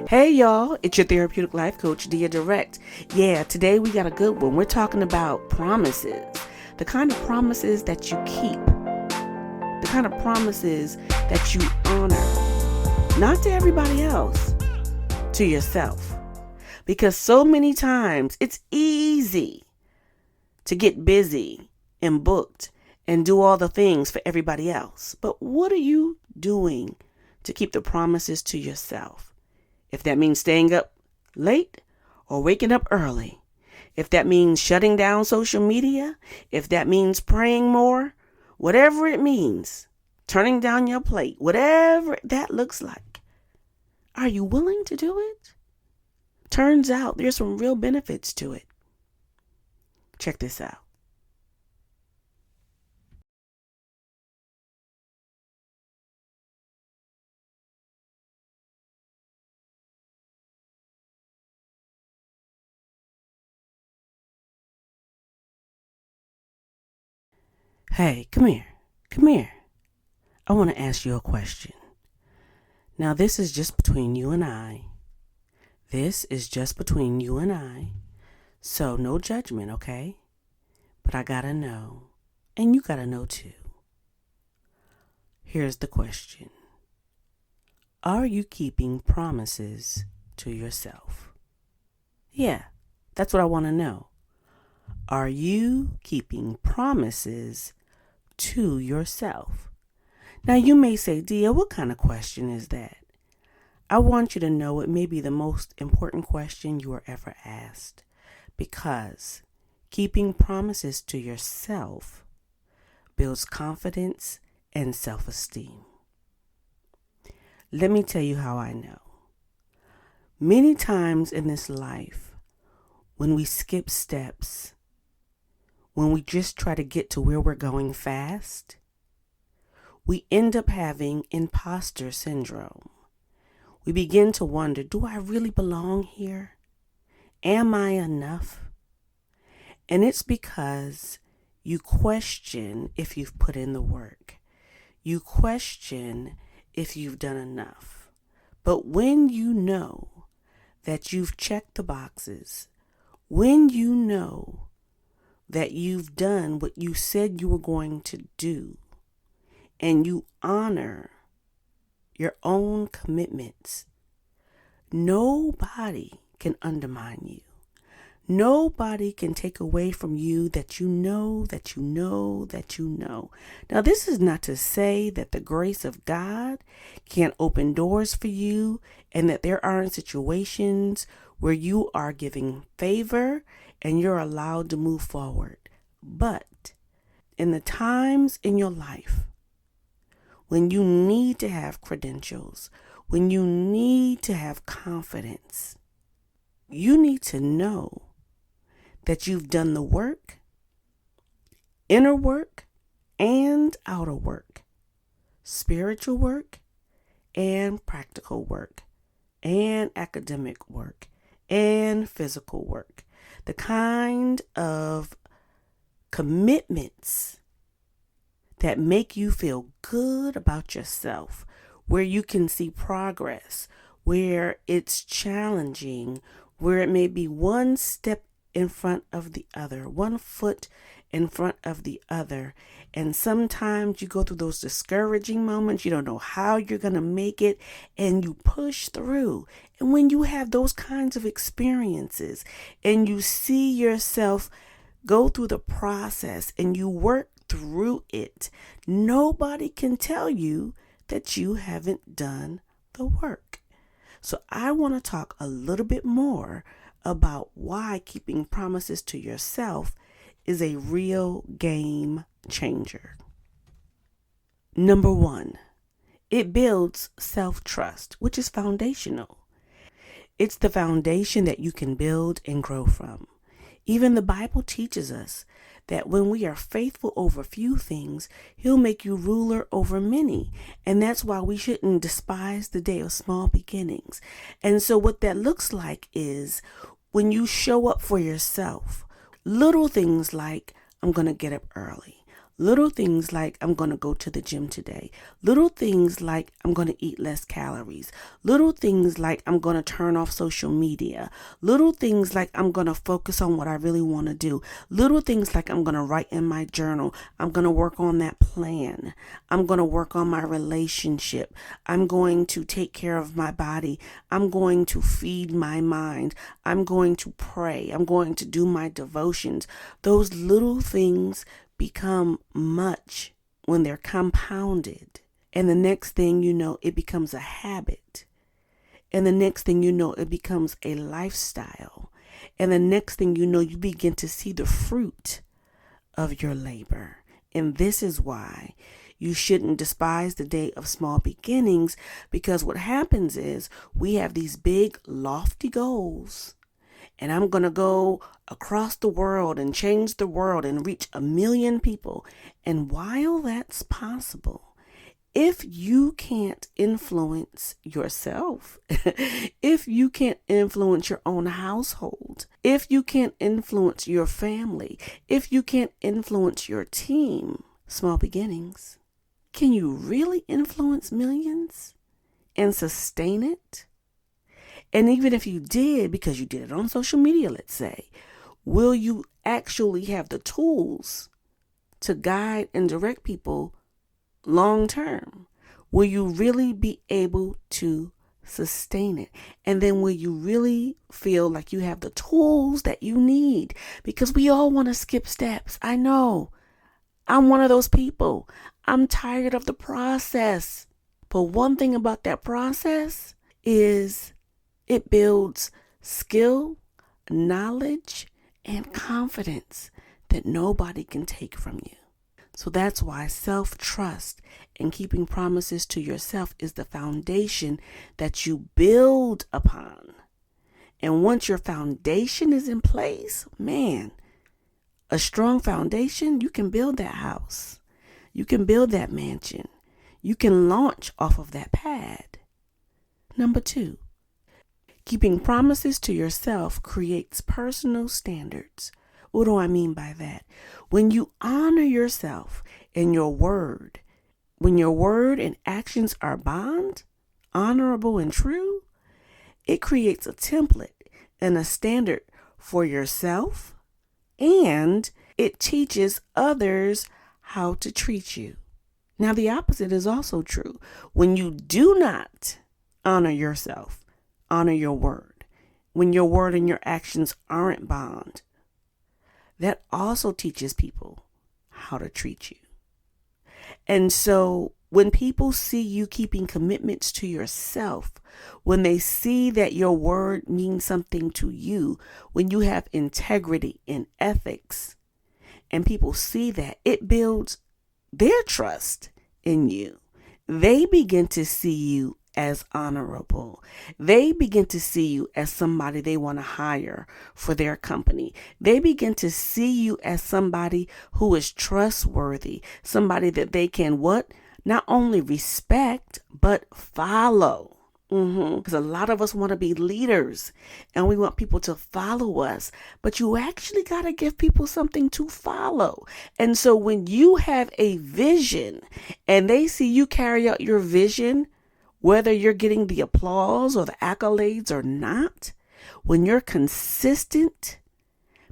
Hey y'all, it's your therapeutic life coach, Dia Direct. Yeah, today we got a good one. We're talking about promises. The kind of promises that you keep. The kind of promises that you honor. Not to everybody else, to yourself. Because so many times it's easy to get busy and booked and do all the things for everybody else. But what are you doing to keep the promises to yourself? If that means staying up late or waking up early, if that means shutting down social media, if that means praying more, whatever it means, turning down your plate, whatever that looks like, are you willing to do it? Turns out there's some real benefits to it. Check this out. Hey, come here. Come here. I want to ask you a question. Now, this is just between you and I. This is just between you and I. So, no judgment, okay? But I gotta know. And you gotta know too. Here's the question. Are you keeping promises to yourself? Yeah, that's what I want to know. Are you keeping promises to yourself? Now you may say, Dia, what kind of question is that? I want you to know it may be the most important question you were ever asked, because keeping promises to yourself builds confidence and self-esteem. Let me tell you how I know. Many times in this life, when we skip steps, when we just try to get to where we're going fast, we end up having imposter syndrome. We begin to wonder, do I really belong here? Am I enough? And it's because you question if you've put in the work. You question if you've done enough. But when you know that you've checked the boxes, when you know that you've done what you said you were going to do, and you honor your own commitments, nobody can undermine you. Nobody can take away from you that you know, that you know, that you know. Now, this is not to say that the grace of God can't open doors for you and that there aren't situations where you are giving favor and you're allowed to move forward. But in the times in your life when you need to have credentials, when you need to have confidence, you need to know that you've done the work, inner work and outer work, spiritual work and practical work, and academic work and physical work. The kind of commitments that make you feel good about yourself, where you can see progress, where it's challenging, where it may be one step in front of the other, one foot in front of the other. And sometimes you go through those discouraging moments. You don't know how you're going to make it, and you push through. And when you have those kinds of experiences and you see yourself go through the process and you work through it, nobody can tell you that you haven't done the work. So I want to talk a little bit more about why keeping promises to yourself is a real game changer. Number one, it builds self-trust, which is foundational. It's the foundation that you can build and grow from. Even the Bible teaches us that when we are faithful over few things, He'll make you ruler over many. And that's why we shouldn't despise the day of small beginnings. And so what that looks like is when you show up for yourself, little things like, I'm going to get up early. Little things like I'm going to go to the gym today. Little things like I'm going to eat less calories. Little things like I'm going to turn off social media. Little things like I'm going to focus on what I really want to do. Little things like I'm going to write in my journal. I'm going to work on that plan. I'm going to work on my relationship. I'm going to take care of my body. I'm going to feed my mind. I'm going to pray. I'm going to do my devotions. Those little things become much when they're compounded. And the next thing you know, it becomes a habit. And the next thing you know, it becomes a lifestyle. And the next thing you know, you begin to see the fruit of your labor. And this is why you shouldn't despise the day of small beginnings, because what happens is we have these big, lofty goals. And I'm going to go across the world and change the world and reach 1 million people. And while that's possible, if you can't influence yourself, if you can't influence your own household, if you can't influence your family, if you can't influence your team, small beginnings, can you really influence millions and sustain it? And even if you did, because you did it on social media, let's say, will you actually have the tools to guide and direct people long term? Will you really be able to sustain it? And then will you really feel like you have the tools that you need? Because we all want to skip steps. I know. I'm one of those people. I'm tired of the process. But one thing about that process is it builds skill, knowledge, and confidence that nobody can take from you. So that's why self-trust and keeping promises to yourself is the foundation that you build upon. And once your foundation is in place, man, a strong foundation, you can build that house. You can build that mansion. You can launch off of that pad. Number 2. Keeping promises to yourself creates personal standards. What do I mean by that? When you honor yourself and your word, when your word and actions are bond, honorable and true, it creates a template and a standard for yourself, and it teaches others how to treat you. Now, the opposite is also true. When you do not honor yourself, honor your word, when your word and your actions aren't bond, that also teaches people how to treat you. And so when people see you keeping commitments to yourself, when they see that your word means something to you, when you have integrity and ethics, and people see that, it builds their trust in you. They begin to see you as honorable. They begin to see you as somebody they want to hire for their company. They begin to see you as somebody who is trustworthy, somebody that they can what? Not only respect, but follow. Because a lot of us want to be leaders and we want people to follow us, but you actually got to give people something to follow. And so when you have a vision and they see you carry out your vision, whether you're getting the applause or the accolades or not, when you're consistent,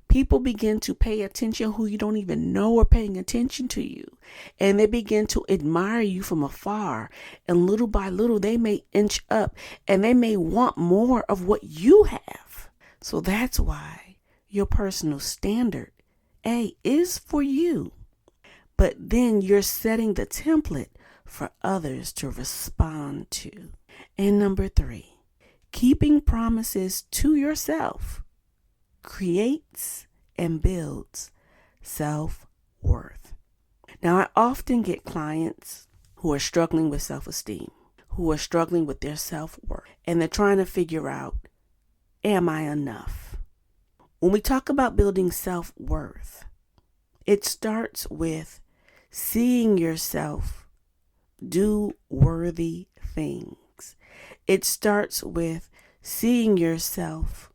people begin to pay attention who you don't even know are paying attention to you. And they begin to admire you from afar. And little by little, they may inch up and they may want more of what you have. So that's why your personal standard, A, is for you. But then you're setting the template for others to respond to. And number 3, keeping promises to yourself creates and builds self-worth. Now, I often get clients who are struggling with self-esteem, who are struggling with their self-worth, and they're trying to figure out, am I enough? When we talk about building self-worth, it starts with seeing yourself do worthy things. It starts with seeing yourself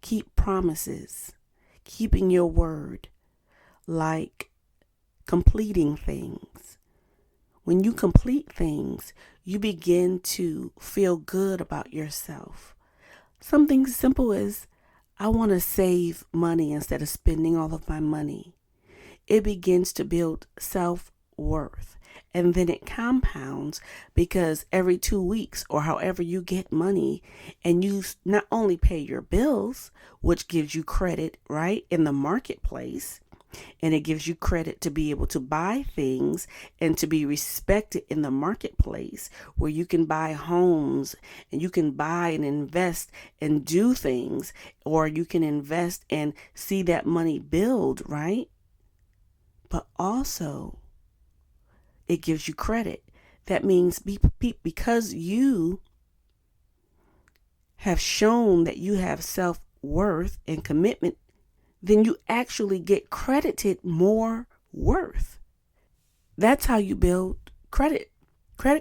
keep promises, keeping your word, like completing things. When you complete things, you begin to feel good about yourself. Something simple as, I want to save money instead of spending all of my money. It begins to build self-worth. And then it compounds because every 2 weeks or however you get money and you not only pay your bills, which gives you credit, right, in the marketplace, and it gives you credit to be able to buy things and to be respected in the marketplace where you can buy homes and you can buy and invest and do things, or you can invest and see that money build, right? But also it gives you credit. That means because you have shown that you have self-worth and commitment, then you actually get credited more worth. That's how you build credit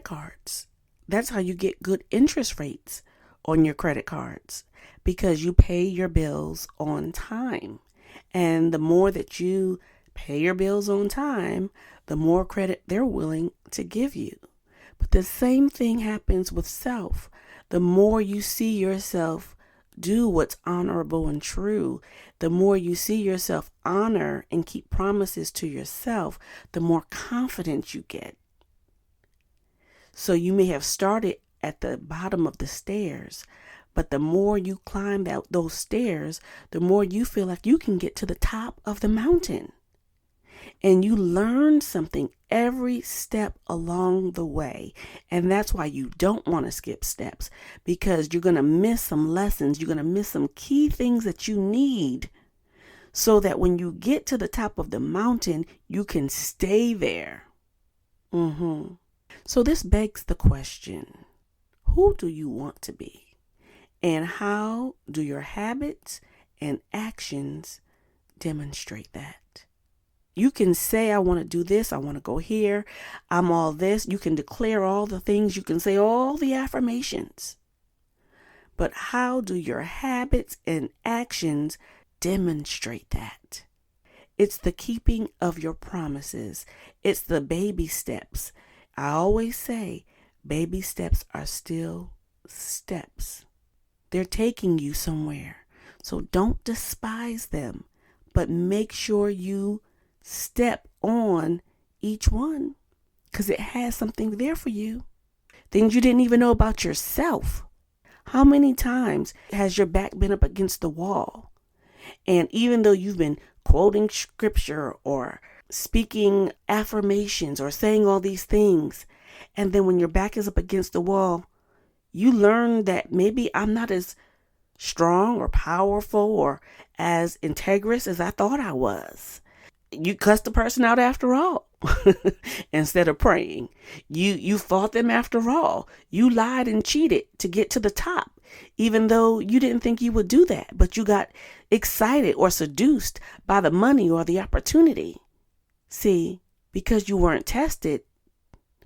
cards. That's how you get good interest rates on your credit cards, because you pay your bills on time. And the more that you pay your bills on time, the more credit they're willing to give you. But the same thing happens with self. The more you see yourself do what's honorable and true, the more you see yourself honor and keep promises to yourself, the more confidence you get. So you may have started at the bottom of the stairs, but the more you climb those stairs, the more you feel like you can get to the top of the mountain. And you learn something every step along the way. And that's why you don't want to skip steps, because you're going to miss some lessons. You're going to miss some key things that you need so that when you get to the top of the mountain, you can stay there. So this begs the question, who do you want to be? And how do your habits and actions demonstrate that? You can say, I want to do this. I want to go here. I'm all this. You can declare all the things. You can say all the affirmations. But how do your habits and actions demonstrate that? It's the keeping of your promises. It's the baby steps. I always say baby steps are still steps. They're taking you somewhere. So don't despise them, but make sure you step on each one, because it has something there for you. Things you didn't even know about yourself. How many times has your back been up against the wall? And even though you've been quoting scripture or speaking affirmations or saying all these things, and then when your back is up against the wall, you learn that maybe I'm not as strong or powerful or as integrous as I thought I was. You cussed the person out after all. Instead of praying, you fought them after all. You lied and cheated to get to the top, even though you didn't think you would do that, but you got excited or seduced by the money or the opportunity. See, because you weren't tested,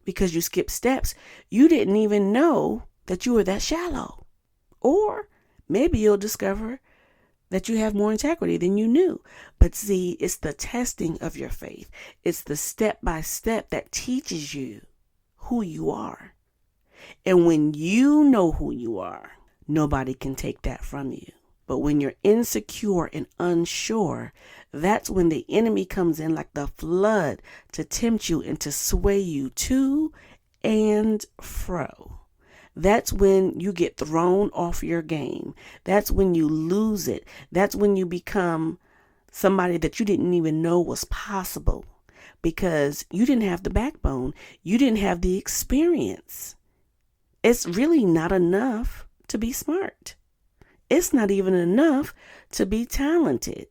because you skipped steps, you didn't even know that you were that shallow. Or maybe you'll discover that you have more integrity than you knew. But see, it's the testing of your faith. It's the step by step that teaches you who you are. And when you know who you are, nobody can take that from you. But when you're insecure and unsure, that's when the enemy comes in like the flood to tempt you and to sway you to and fro. That's when you get thrown off your game. That's when you lose it. That's when you become somebody that you didn't even know was possible, because you didn't have the backbone. You didn't have the experience. It's really not enough to be smart. It's not even enough to be talented.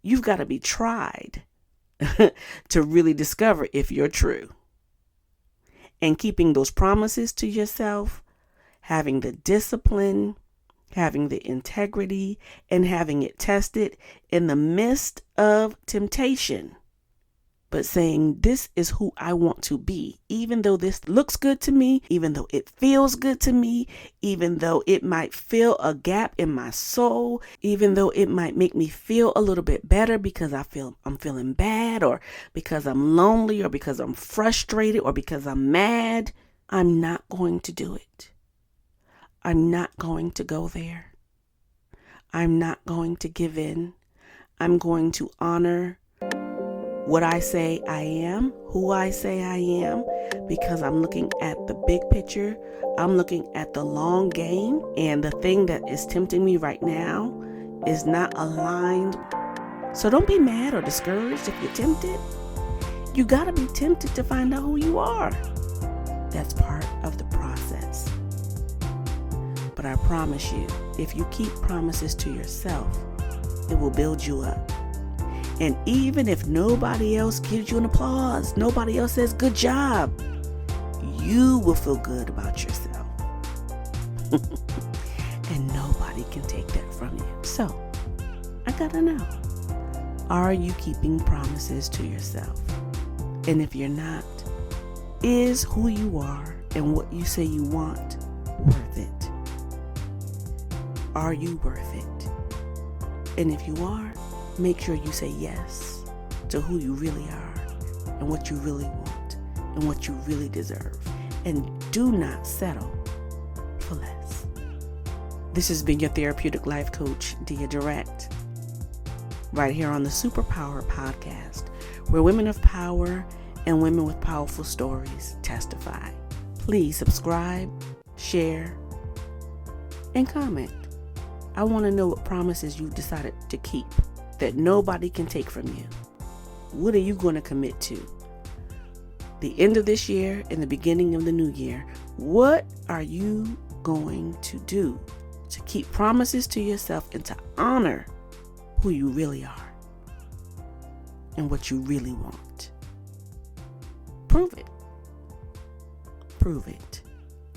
You've got to be tried to really discover if you're true. And keeping those promises to yourself, having the discipline, having the integrity, and having it tested in the midst of temptation. but saying this is who I want to be. Even though this looks good to me, even though it feels good to me, even though it might fill a gap in my soul, even though it might make me feel a little bit better because I'm feeling bad, or because I'm lonely, or because I'm frustrated, or because I'm mad, I'm not going to do it. I'm not going to go there. I'm not going to give in. I'm going to honor what I say I am, who I say I am, because I'm looking at the big picture. I'm looking at the long game, and the thing that is tempting me right now is not aligned. So don't be mad or discouraged if you're tempted. You gotta be tempted to find out who you are. That's part of the process. But I promise you, if you keep promises to yourself, it will build you up. And even if nobody else gives you an applause, nobody else says good job, you will feel good about yourself. And nobody can take that from you. So, I gotta know, are you keeping promises to yourself? And if you're not, is who you are and what you say you want worth it? Are you worth it? And if you are, make sure you say yes to who you really are and what you really want and what you really deserve. And do not settle for less. This has been your therapeutic life coach, Dia Direct, right here on the Superpower Podcast, where women of power and women with powerful stories testify. Please subscribe, share, and comment. I want to know what promises you've decided to keep that nobody can take from you. What are you going to commit to? The end of this year and the beginning of the new year, what are you going to do to keep promises to yourself and to honor who you really are and what you really want? Prove it. Prove it.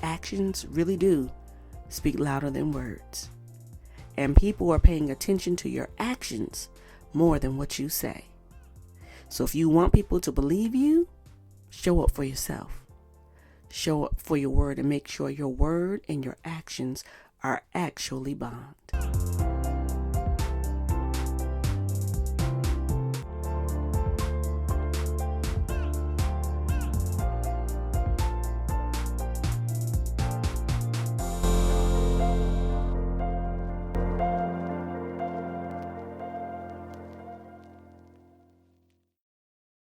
Actions really do speak louder than words. And people are paying attention to your actions more than what you say. So if you want people to believe you, show up for yourself. Show up for your word and make sure your word and your actions are actually bond.